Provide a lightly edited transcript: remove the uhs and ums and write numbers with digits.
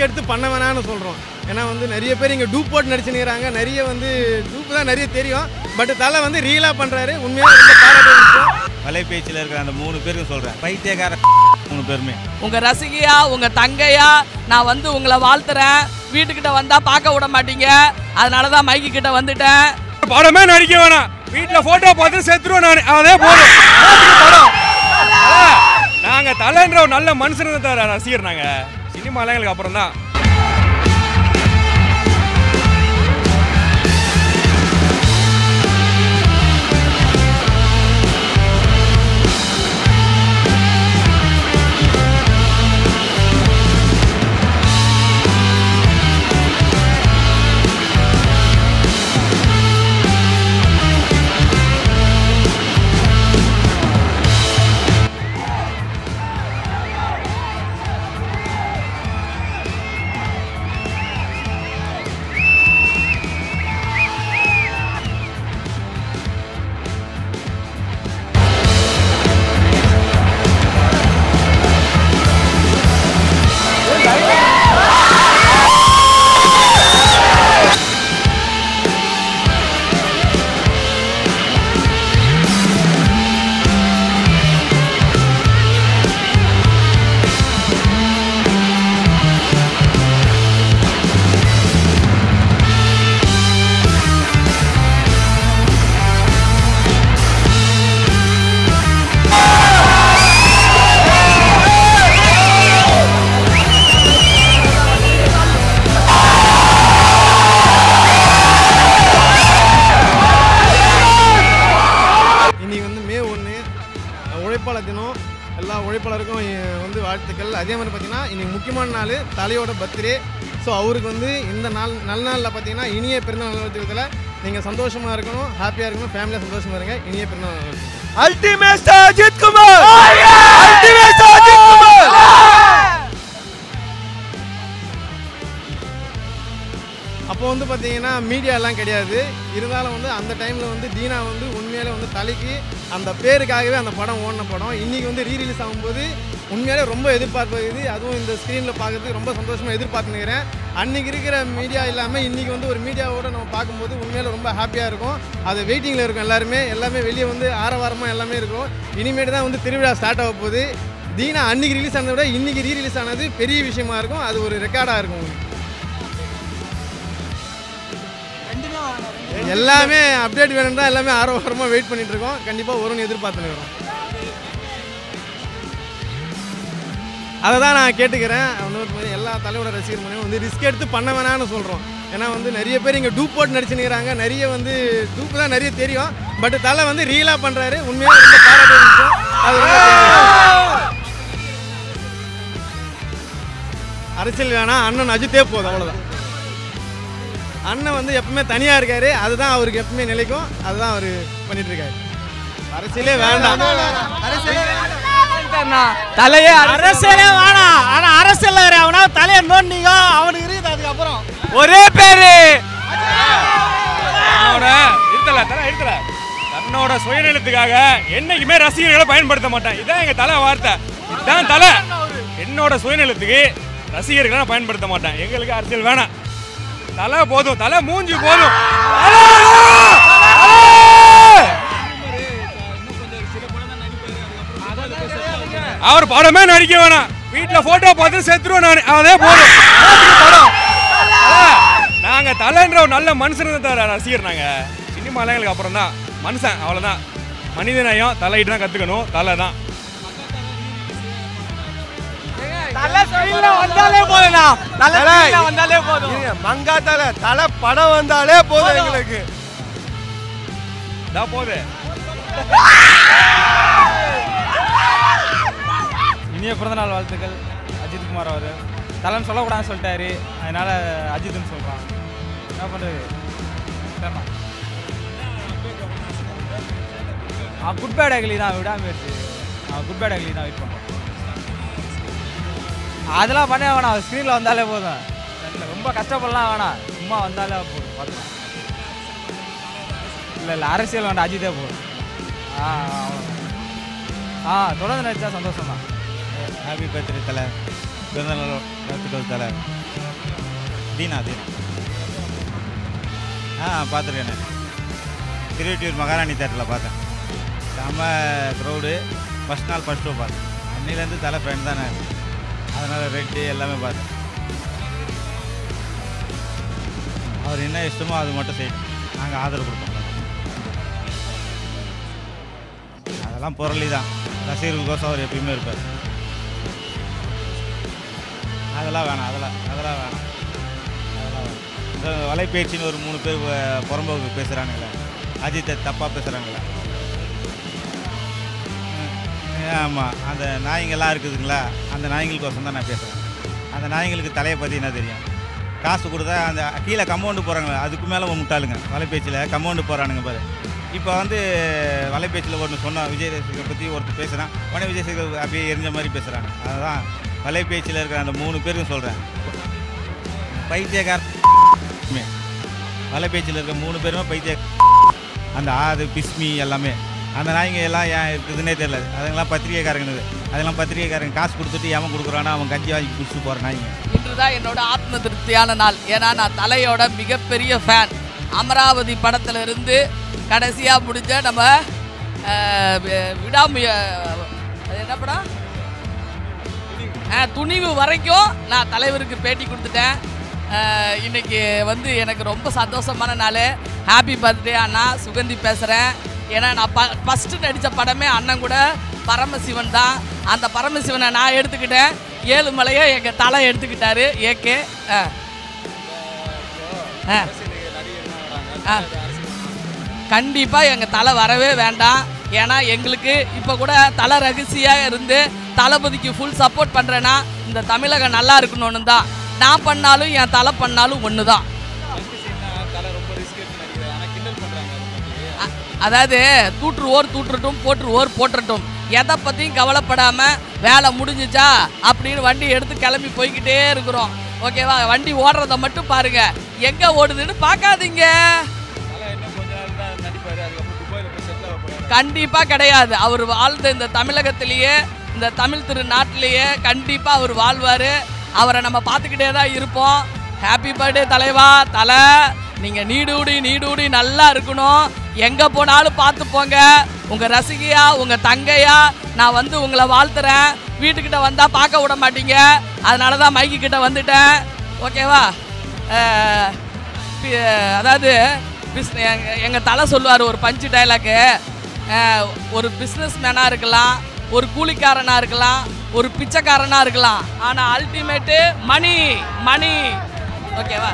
எடுத்து பண்ண வேணான்னு சொல்கிறோம். ஏன்னா வந்து நிறைய பேர் இங்கே டூப் போட்டு நடிச்சுக்கிறாங்க. நிறைய வந்து டூப் தான் நிறைய தெரியும். பட் தலை வந்து ரியலாக பண்ணுறாரு. உண்மையாக ரொம்ப பாராட்டு. வலைபேச்சில் இருக்கிற அந்த 3 பேருக்கு சொல்கிறேன், பைத்தியக்கார 3 பேருமே. உங்கள் ரசிகையா உங்கள் தங்கையா நான் வந்து உங்களை வாழ்த்துறேன். வீட்டுக்கிட்ட வந்தால் பார்க்க விட மாட்டீங்க, அதனால தான் மைக்கு கிட்ட வந்துட்டேன். படமே நடிக்க வேணாம், வீட்டில் ஃபோட்டோ பார்த்து செத்துருவோம் நான், அதே போதும். நாங்கள் தலைன்ற ஒரு நல்ல மனுஷனை தான் ரசிகர். நாங்கள் சினிமாலாம் எங்களுக்கு அப்புறம் தான். உழைப்பாளர் தினம். எல்லா உழைப்பாளருக்கும் வந்து வாழ்த்துக்கள். அதே மாதிரி பார்த்தீங்கன்னா இன்றைக்கி முக்கியமான நாள், தலையோட பர்த்டே. ஸோ அவருக்கு வந்து இந்த நல்ல நாளில் பார்த்தீங்கன்னா இனிய பிறந்தநாள் நல்வாழ்த்துக்களை. நீங்கள் சந்தோஷமாக இருக்கணும், ஹாப்பியாக இருக்கணும், ஃபேமிலியாக சந்தோஷமாக இருங்க. இனிய பிறந்தநாள் நல்வாழ்த்துக்கள். Ultimate star Ajith Kumar, ultimate star Ajith Kumar. அப்போ வந்து பார்த்தீங்கன்னா மீடியாலாம் கிடையாது. இருந்தாலும் வந்து அந்த டைமில் வந்து தீனா வந்து உண்மையிலே வந்து தலைக்கு அந்த பேருக்காகவே அந்த படம் ஓடின படம். இன்றைக்கி வந்து ரீரிலீஸ் ஆகும்போது உண்மையிலே ரொம்ப எதிர்பார்ப்பு. அதுவும் இந்த ஸ்க்ரீனில் பார்க்குறதுக்கு ரொம்ப சந்தோஷமாக எதிர்பார்த்துக்கிறேன். அன்றைக்கி இருக்கிற மீடியா இல்லாமல் இன்றைக்கி வந்து ஒரு மீடியாவோட நம்ம பார்க்கும்போது உண்மையிலே ரொம்ப ஹாப்பியாக இருக்கும். அது வெயிட்டிங்கில் இருக்கும். எல்லாமே வெளியே வந்து ஆரவாரமாக எல்லாமே இருக்கும். இனிமேட்டு தான் வந்து திருவிழா ஸ்டார்ட் ஆக போகுது. தீனா அன்றைக்கி ரிலீஸ் ஆனதை விட இன்றைக்கி ரீரிலீஸ் ஆனது பெரிய விஷயமா இருக்கும். அது ஒரு ரெக்கார்டாக இருக்கும். எல்லாமே அப்டேட் வேணும் தான் எல்லாமே ஆர்வமாக வெயிட் பண்ணிட்டு இருக்கோம். கண்டிப்பாக வரும்னு எதிர்பார்த்துக்கிறோம். அதை தான் நான் கேட்டுக்கிறேன். எல்லா தலையோட ரசிகர் மூலியமாக வந்து ரிஸ்க் எடுத்து பண்ண வேணான்னு சொல்கிறோம். ஏன்னா வந்து நிறைய பேர் இங்கே டூப் போட்டு நடிச்சுக்கிறாங்க. நிறைய வந்து டூப் தான் நிறைய தெரியும். பட் தலை வந்து ரியலாக பண்ணுறாரு. உண்மையாக ரொம்ப பாராட்டு விஷயம். அது அரசியல் வேணாம், அண்ணன் அஜித்தே போதும், அவ்வளோதான். அண்ணன் வந்து எப்பவுமே தனியாக இருக்காரு. அதுதான் அவருக்கு எப்பவுமே நிலைக்கும். அதுதான் அவர் பண்ணிட்டு இருக்காரு. அரசியலே வேண்டாம், தலையே அரசியலே வேணாம். ஆனா அரசியல் அவனா தலையை நோண்டிங்க அவனுக்கு இருக்குது. அதுக்கப்புறம் ஒரே பேரு தன்னோட சுயநலத்துக்காக என்னைக்குமே ரசிகர்களை பயன்படுத்த மாட்டேன். இதான் எங்க தலை வார்த்தை. இதுதான் தலை. என்னோட சுயநலத்துக்கு ரசிகர்களை நான் பயன்படுத்த மாட்டேன். எங்களுக்கு அரசியல் வேணாம். தலை போதும், தலை மூஞ்சி போதும். அவர் படமே நடிக்க வேணாம், வீட்டில் போட்டோ பார்த்து செத்துருவோம் நான், அதே போதும். நாங்கள் தலைன்ற ஒரு நல்ல மனுஷனை தான் ரசிகர். நாங்கள் சினிமாலாம் எங்களுக்கு அப்புறம் தான், மனுஷன் அவ்வளோதான். மனிதநேயம் தலையிட்டு தான் கற்றுக்கணும். தலை தான் வந்தாலே போதும். மங்கா தலை தலை படம் வந்தாலே போதும் எங்களுக்கு. போது இனிய பிறந்தநாள் வாழ்த்துக்கள் அஜித் குமார். அவர் தலைன்னு சொல்லக்கூடாதுன்னு சொல்லிட்டாரு, அதனால அஜித்னு சொல்கிறான். என்ன பண்ணுறது? குட் பேட் அகலி தான் விடாமுயற்சி. குட் பேட் அகலி தான் வெயிட் பண்ணுறோம். அதெல்லாம் பண்ண வேணாம், ஸ்க்ரீனில் வந்தாலே போதும். ரொம்ப கஷ்டப்படலாம் வேணாம், சும்மா வந்தாலே போதும். பார்த்துக்கலாம். இல்லை அரசியல் வேண்டாம், அஜித்தே போதும். தொடர்ந்து நினச்சா சந்தோஷம் தான். ஹாப்பி பர்த்டே தலை. பிறந்தநாள் வாழ்த்துக்கள் தலை. தீனா. பார்த்துருக்கேன். திருவெட்டியூர் மகாராணி தேட்டரில் பார்த்தேன். செம்ம க்ரௌடு. ஃபஸ்ட் நாள் ஃபஸ்ட் ஷோ பார்த்தேன். அன்னிலேருந்து தலை ஃப்ரெண்ட் தானே, அதனால் ரெட்டு எல்லாமே பார்த்தேன். அவர் என்ன இஷ்டமோ அது மட்டும் செய்யணும், நாங்கள் ஆதரவு கொடுப்போம். அதெல்லாம் பொருளி தான், ரசிகர்களுக்கோசம் அவர் எப்பயுமே இருப்பார். அதெல்லாம் வேணாம். வலைபேச்சின்னு ஒரு 3 பேர் புறம்போக்கு பேசுகிறானுங்களே, அஜித்தை தப்பாக பேசுகிறாங்களே. ஆமாம், அந்த நாய்ங்கள்லாம் இருக்குதுங்களா, அந்த நாய்ங்களுக்கோசம் தான் நான் பேசுகிறேன். அந்த நாய்ங்களுக்கு தலையை பற்றி என்ன தெரியும்? காசு கொடுத்தா அந்த கீழே கம்பவுண்டு போகிறாங்க, அதுக்கு மேலே முட்டாளுங்க. வலைபேச்சில் கம்பவுண்டு போகிறானுங்க பாரு. இப்போ வந்து வலைபேச்சில் ஒன்று சொன்னால் விஜய் ரசிகரை பற்றி ஒருத்தர் பேசுகிறான், உடனே விஜய் ரசிகர் அப்படியே எரிஞ்ச மாதிரி பேசுகிறாங்க. அதுதான் வலைபேச்சில் இருக்கிற அந்த 3 பேருக்கும் சொல்கிறேன், பைத்தியக்கார. வலைபேச்சில் இருக்க 3 பேருமே பைத்திய. அந்த ஆது பிஸ்மி எல்லாமே அந்த நாய்ங்க எல்லாம் ஏன் இருக்குதுன்னே தெரியல. அதெல்லாம் பத்திரிகைக்காரங்க. அதெல்லாம் பத்திரிகைக்காரங்க காசு கொடுத்துட்டு ஏன் கொடுக்குறான்னா அவன் கஞ்சி வாங்கி குடிச்சிட்டு போகிற நாய்ங்க. இன்றுதான் என்னோட ஆத்ம திருப்தியான நாள். ஏன்னா நான் தலையோட மிகப்பெரிய ஃபேன். அமராவதி படத்துல இருந்து கடைசியாக முடிஞ்ச நம்ம அது என்ன படம், துணிவு வரைக்கும் நான் தலைவருக்கு பேட்டி கொடுத்துட்டேன். இன்னைக்கு வந்து எனக்கு ரொம்ப சந்தோஷமான நாள். ஹாப்பி பர்த்டே அண்ணா. சுகந்தி பேசுகிறேன். ஏன்னா நான் ஃபஸ்ட்டு நடித்த படமே அண்ணன் கூட பரமசிவன் தான். அந்த பரமசிவனை நான் எடுத்துக்கிட்டேன், ஏழுமலையை எங்கள் தலை எடுத்துக்கிட்டாரு. ஏகே கண்டிப்பாக எங்கள் தலை வரவே வேண்டாம். ஏன்னா எங்களுக்கு இப்போ கூட தலை ரகசியாக இருந்து தளபதிக்கு ஃபுல் சப்போர்ட் பண்ணுறேன்னா இந்த தமிழகம் நல்லா இருக்கணும்னு தான். நான் பண்ணாலும் என் தலை பண்ணாலும் ஒன்று தான். அதாவது தூட்டுருவோர் போட்டுறட்டும், எதை பற்றியும் கவலைப்படாமல் வேலை முடிஞ்சிச்சா அப்படின்னு வண்டி எடுத்து கிளம்பி போய்கிட்டே இருக்கிறோம். ஓகேவா? வண்டி ஓடுறத மட்டும் பாருங்க, எங்கே ஓடுதுன்னு பார்க்காதீங்க. கண்டிப்பாக கிடையாது. அவர் வாழ்ந்த இந்த தமிழகத்திலேயே, இந்த தமிழ் திருநாட்டிலேயே கண்டிப்பாக அவர் வாழ்வார். அவரை நம்ம பார்த்துக்கிட்டே தான் இருப்போம். ஹாப்பி பர்த்டே தலைவா. தலை நீங்கள் நீடூடி நல்லா இருக்கணும். எங்கே போனாலும் பார்த்து போங்க. உங்கள் ரசிகையா, உங்கள் தங்கையா நான் வந்து உங்களை வாழ்த்துறேன். வீட்டுக்கிட்ட வந்தால் பார்க்க விட மாட்டீங்க, அதனால தான் மைக்கு கிட்ட வந்துட்டேன். ஓகேவா? அதாவது எங்கள் தலை சொல்லுவார் ஒரு பஞ்சு டைலாக்கு, ஒரு பிஸ்னஸ் மேனாக இருக்கலாம், ஒரு கூலிக்காரனாக இருக்கலாம், ஒரு பிச்சைக்காரனாக இருக்கலாம், ஆனால் அல்டிமேட்டு மணி. ஓகேவா?